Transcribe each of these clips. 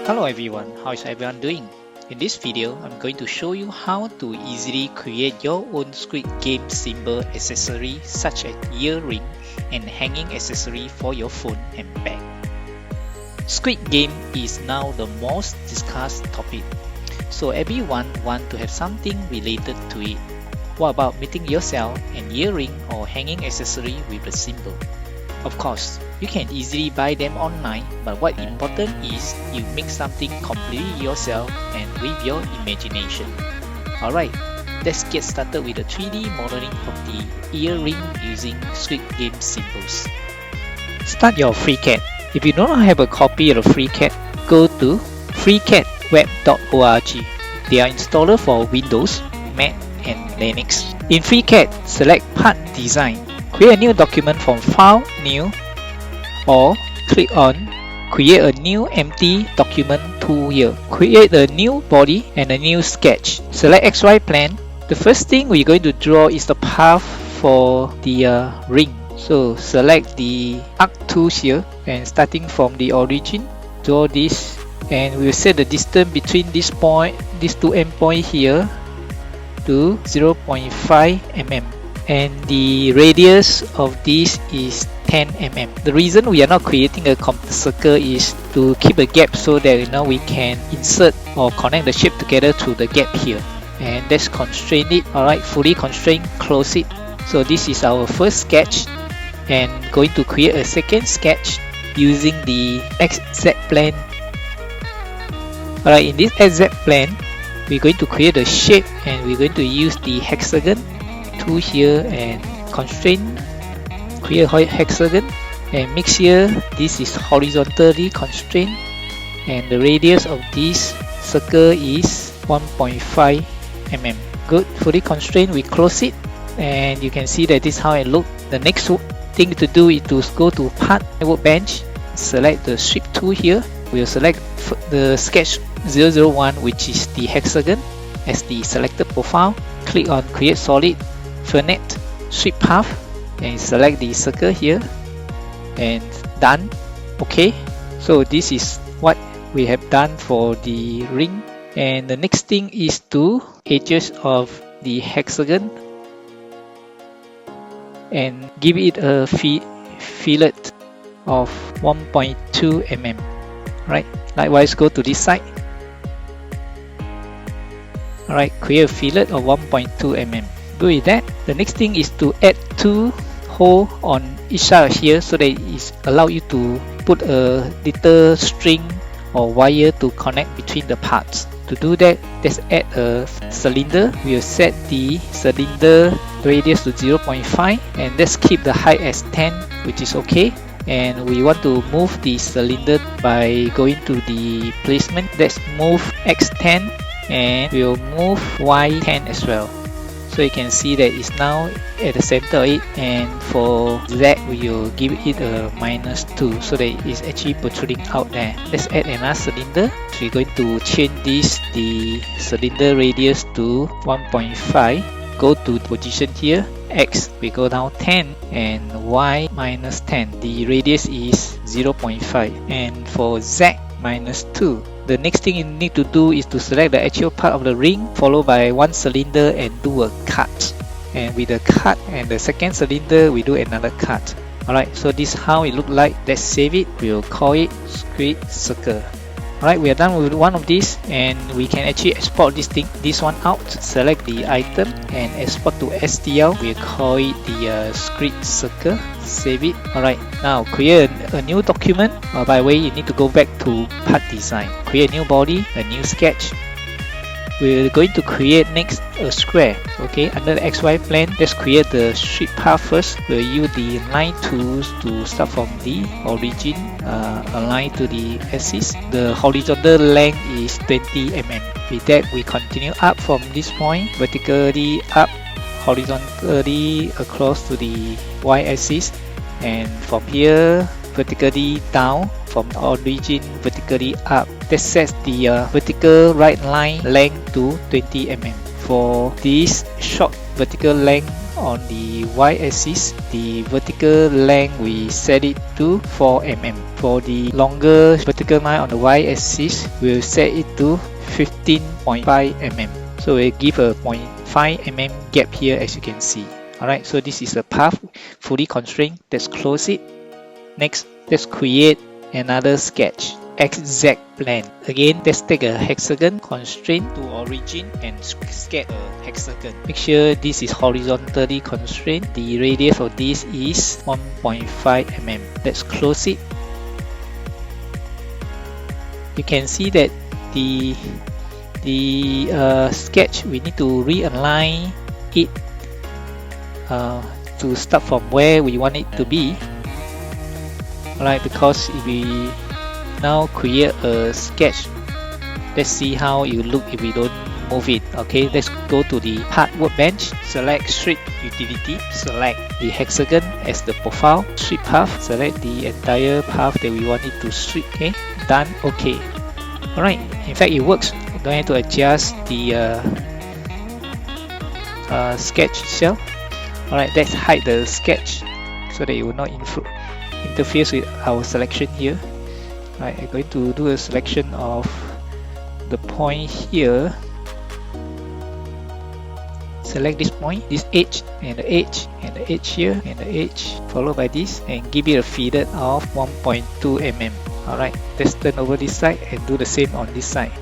Hello everyone, how is everyone doing? In this video, I'm going to show you how to easily create your own Squid Game symbol accessory such as earring and hanging accessory for your phone and bag. Squid Game is now the most discussed topic, so everyone wants to have something related to it. What about making yourself an earring or hanging accessory with the symbol? Of course, you can easily buy them online, but what important is you make something completely yourself and with your imagination. Alright, let's get started with the 3D modeling of the earring using Squid Game symbols. Start your FreeCAD. If you do not have a copy of the FreeCAD, go to freecadweb.org. They are installer for Windows, Mac and Linux. In FreeCAD, select Part Design. Create a new document from File, New, or click on Create a new empty document tool here. Create a new body and a new sketch. Select XY plane. The first thing we're going to draw is the path for the ring. So select the arc tools here and starting from the origin, draw this, and we'll set the distance between this point, these two endpoints here to 0.5 mm. And the radius of this is 10 mm. The reason we are not creating a complete circle is to keep a gap so that we can insert or connect the shape together through the gap here. And let's constrain it. Alright, fully constrain, close it. So this is our first sketch, and going to create a second sketch using the XZ plane. Alright, in this XZ plane, we're going to create a shape and we're going to use the hexagon tool here and constrain, create a hexagon, and mix here. This is horizontally constrained, and the radius of this circle is 1.5 mm. Good, fully constrained. We close it, and you can see that this is how it looks. The next thing to do is to go to Part Workbench, select the Sweep tool here. We'll select the sketch 001, which is the hexagon, as the selected profile. Click on Create Solid, Fernet, Sweep Path, and select the circle here, and done. Okay, so this is what we have done for the ring. And the next thing is to edges of the hexagon and give it a fillet of 1.2 mm. Right, likewise go to this side. Alright, create a fillet of 1.2 mm. Good with that. The next thing is to add two holes on each side here so that it allows you to put a little string or wire to connect between the parts. To do that, let's add a cylinder. We'll set the cylinder radius to 0.5, and let's keep the height as 10, which is okay. And we want to move the cylinder by going to the placement. Let's move X10 and we'll move Y10 as well. So you can see that it's now at the center of it, and for Z we'll give it a -2 so that it's actually protruding out there. Let's add another cylinder. So we're going to change the cylinder radius to 1.5. Go to position here, X we go down 10, and Y -10. The radius is 0.5, and for Z -2. The next thing you need to do is to select the actual part of the ring, followed by one cylinder, and do a cut. And with the cut and the second cylinder, we do another cut. Alright, so this is how it looks like. Let's save it. We'll call it Squid Circle. Alright, we are done with one of these, and we can actually export this one out. Select the item and export to STL. We'll call it the Squid Circle. Save it. Alright, now create a new document. By the way, you need to go back to Part Design. Create a new body, a new sketch. We're going to create next a square. Okay, under the XY plane, let's create the sweep path first. We'll use the line tools to start from the origin, align to the axis. The horizontal length is 20 mm. With that, we continue up from this point, vertically up, horizontally across to the y-axis, and from here vertically down, from the origin vertically up. That sets the vertical right line length to 20 mm. For this short vertical length on the y-axis, the vertical length we set it to 4 mm. For the longer vertical line on the y-axis, we'll set it to 15.5 mm. So we'll give a 0.5 mm gap here, as you can see. Alright, so this is a path fully constrained. Let's close it. Next, let's create another sketch. XZ plane. Again, let's take a hexagon, constraint to origin and sketch a hexagon. Make sure this is horizontally constrained. The radius of this is 1.5 mm. Let's close it. You can see that the sketch, we need to realign it to start from where we want it to be. Alright, because if we now create a sketch, let's see how it will look if we don't move it. Okay, let's go to the part workbench, select sweep utility, select the hexagon as the profile, sweep path, select the entire path that we want it to sweep. Okay, done. Okay, alright, in fact it works. You don't have to adjust the sketch itself. Alright, let's hide the sketch so that it will not interfere with our selection here. Right, I'm going to do a selection of the point here. Select this point, this edge, and the edge, and the edge here, and the edge, followed by this, and give it a feeder of 1.2 mm. Alright, let's turn over this side and do the same on this side.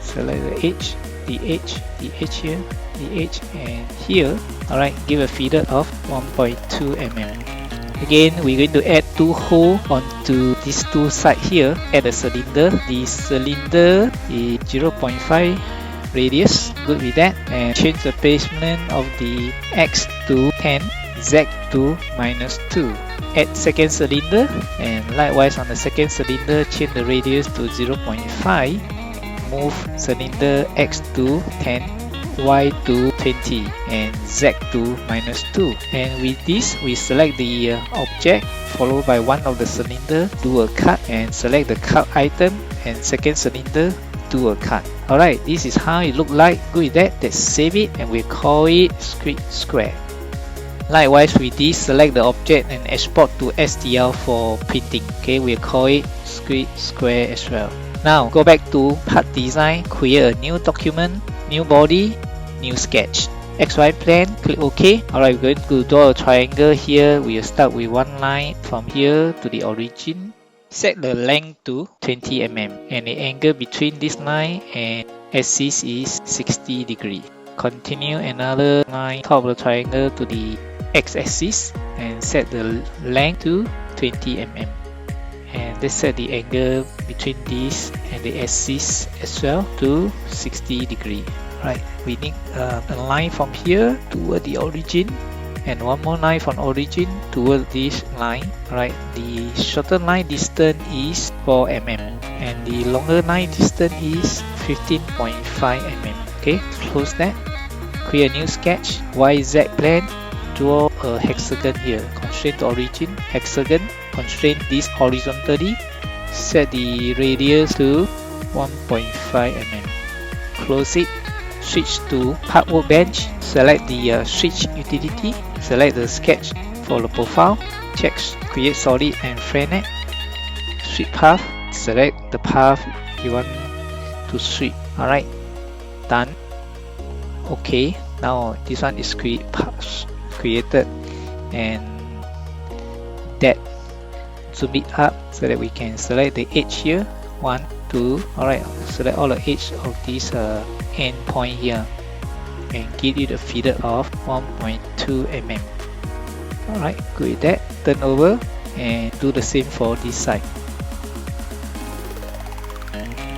Select the edge, the edge, the edge here, the edge, and here. Alright, give a feeder of 1.2 mm. Again, we're going to add 2 holes onto these 2 sides here. Add a cylinder. The cylinder is 0.5 radius. Good with that. And change the placement of the X to 10, Z to -2. Add second cylinder, and likewise on the second cylinder, change the radius to 0.5. Move cylinder X to 10, Y to 20, and Z to -2. And with this, we select the object followed by one of the cylinder, do a cut, and select the cut item, and second cylinder, do a cut. Alright, this is how it look like. Good with that, let's save it and we call it Squid Square. Likewise with this, select the object and export to STL for printing. Okay, we'll call it Squid Square as well. Now go back to part design, create a new document, new body, new sketch. XY plane, click OK. Alright, we're going to draw a triangle here. We'll start with one line from here to the origin. Set the length to 20 mm and the angle between this line and axis is 60 degrees. Continue another line top of the triangle to the x-axis and set the length to 20 mm. And let's set the angle between this and the axis as well to 60 degrees. Right, we need a line from here toward the origin and one more line from origin toward this line. Right, the shorter line distance is 4 mm and the longer line distance is 15.5 mm. Okay, close that. Create a new sketch, YZ plane, draw a hexagon here. Constraint to origin, hexagon, constraint this horizontally, set the radius to 1.5 mm. Close it. Switch to part workbench, select the switch utility, select the sketch for the profile, check create solid and FreeNet, sweep path, select the path you want to sweep. Alright, done. Okay, now this one is created, and that zoom it up so that we can select the edge here, 1, 2. Alright, select all the edge of this end point here and give it a feeder of 1.2 mm. Alright, good with that. Turn over and do the same for this side.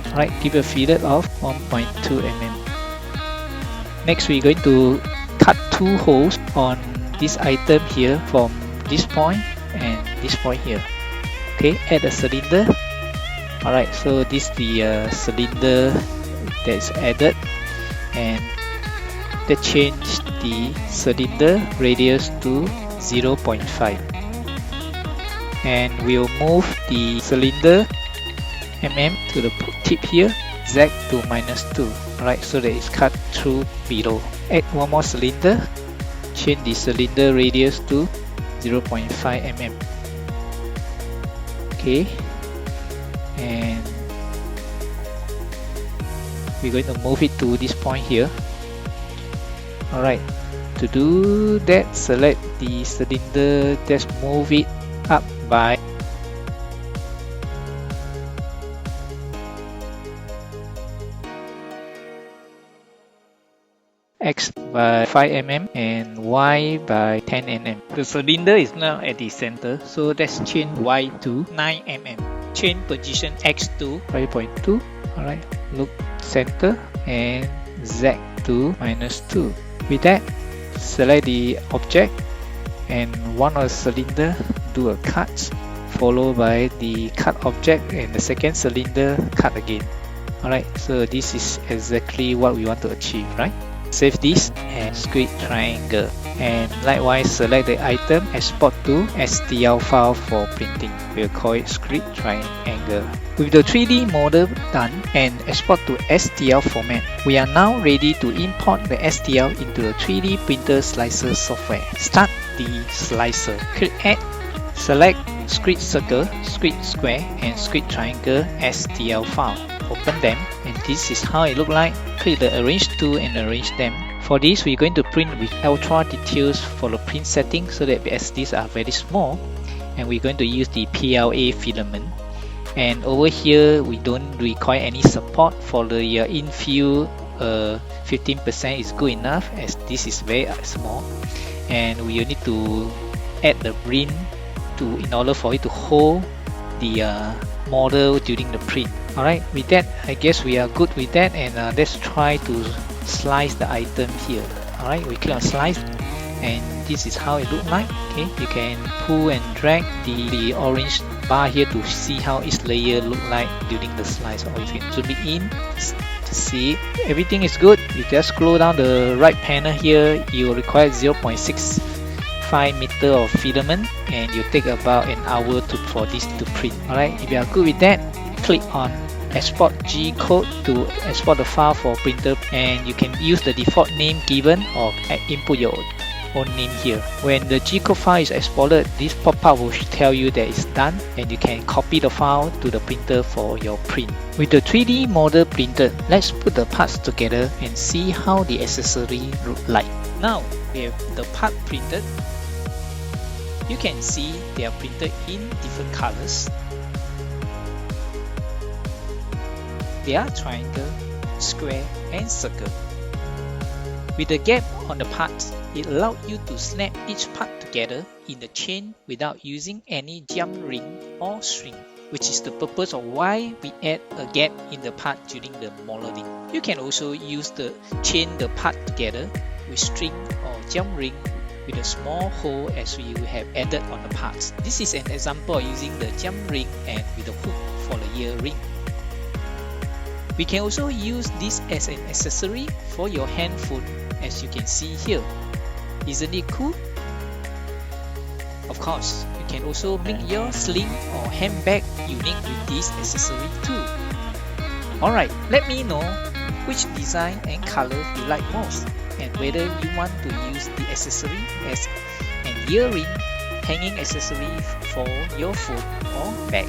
Alright, give a feeder of 1.2 mm. Next, we're going to cut 2 holes on this item here from this point and this point here. Okay, add a cylinder. Alright, so this is the cylinder that is added, and let's change the cylinder radius to 0.5 and we'll move the cylinder to the tip here, Z to -2. Alright, so that it's cut through below. Add one more cylinder. Change the cylinder radius to 0.5 mm. Okay, and we're going to move it to this point here. Alright, to do that, select the cylinder, just move it up by X by 5 mm and Y by 10 mm. The cylinder is now at the center, so let's change Y to 9 mm. Change position X to 5.2. Alright, look center, and Z to -2. With that, select the object and one of the cylinder, do a cut, followed by the cut object and the second cylinder cut again. Alright, so this is exactly what we want to achieve, right? Save this and squid triangle, and likewise select the item, export to STL file for printing. We'll call it squid triangle. With the 3D model done and export to STL format, we are now ready to import the STL into the 3D printer slicer software. Start the slicer. Click Add, select squid circle, squid square, and squid triangle STL file. Open them, and this is how it looks like. Click the Arrange tool and arrange them. For this, we're going to print with ultra details for the print setting, so that as these are very small, and we're going to use the PLA filament. And over here, we don't require any support for the infill. 15% is good enough, as this is very small, and we need to add the ring in order for it to hold the model during the print. Alright, with that, I guess we are good with that, and let's try to slice the item here. Alright, we click on slice, and this is how it looks like. Okay, you can pull and drag the orange bar here to see how each layer look like during the slice, or you can zoom it in to see it. Everything is good. You just scroll down the right panel here, you will require 0.65 meter of filament, and you take about an hour for this to print. Alright, if you are good with that, click on export G code to export the file for printer, and you can use the default name given or input your own name here. When the G code file is exported, this pop-up will tell you that it's done, and you can copy the file to the printer for your print. With the 3D model printed, let's put the parts together and see how the accessory look like. Now we have the part printed. You can see they are printed in different colors. They are triangle, square, and circle. With the gap on the parts, it allows you to snap each part together in the chain without using any jump ring or string, which is the purpose of why we add a gap in the part during the molding. You can also use the chain the part together with string or jump ring with a small hole as we have added on the parts. This is an example of using the jump ring and with a hook for the ear ring. We can also use this as an accessory for your handphone, as you can see here. Isn't it cool? Of course, you can also make your sling or handbag unique with this accessory too. Alright, let me know which design and color you like most, and whether you want to use the accessory as an earring, hanging accessory for your phone or bag.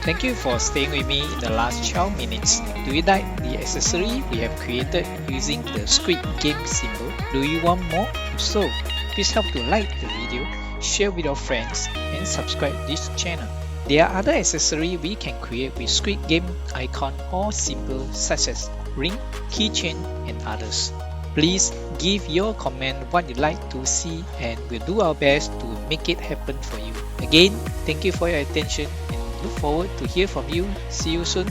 Thank you for staying with me in the last 12 minutes. Do you like the accessory we have created using the Squid Game symbol? Do you want more? If so, please help to like the video, share with your friends, and subscribe this channel. There are other accessories we can create with Squid Game icon or symbol such as ring, keychain, and others. Please give your comment what you'd like to see, and we'll do our best to make it happen for you. Again, thank you for your attention, and look forward to hear from you. See you soon.